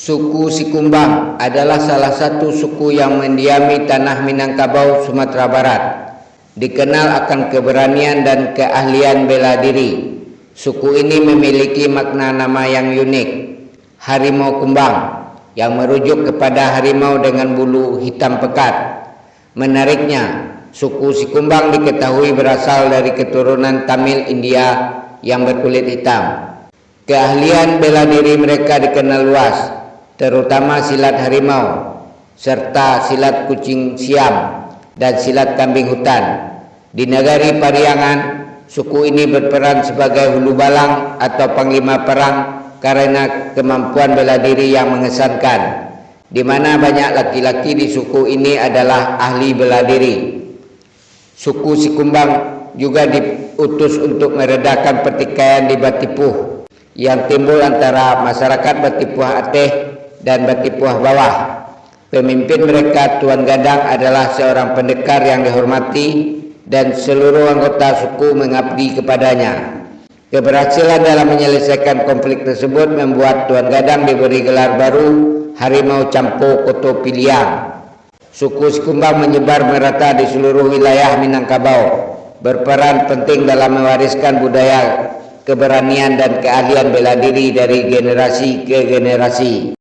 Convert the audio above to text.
Suku Sikumbang adalah salah satu suku yang mendiami tanah Minangkabau, Sumatera Barat. Dikenal akan keberanian dan keahlian bela diri. Suku ini memiliki makna nama yang unik, Harimau Kumbang, yang merujuk kepada harimau dengan bulu hitam pekat. Menariknya, suku Sikumbang diketahui berasal dari keturunan Tamil India yang berkulit hitam. Keahlian bela diri mereka dikenal luas, terutama silat harimau, serta silat kucing siam dan silat kambing hutan. Di negari Pariangan, suku ini berperan sebagai hulu balang atau panglima perang karena kemampuan bela diri yang mengesankan, di mana banyak laki-laki di suku ini adalah ahli bela diri. Suku Sikumbang juga diutus untuk meredakan pertikaian di Batipuh yang timbul antara masyarakat Batipuh Ateh dan Batipuh Bawah. Pemimpin mereka, Tuan Gadang, adalah seorang pendekar yang dihormati dan seluruh anggota suku mengabdi kepadanya. Keberhasilan dalam menyelesaikan konflik tersebut membuat Tuan Gadang diberi gelar baru Harimau Campo Koto Piliang. Suku Sikumbang menyebar merata di seluruh wilayah Minangkabau, berperan penting dalam mewariskan budaya keberanian dan keahlian bela diri dari generasi ke generasi.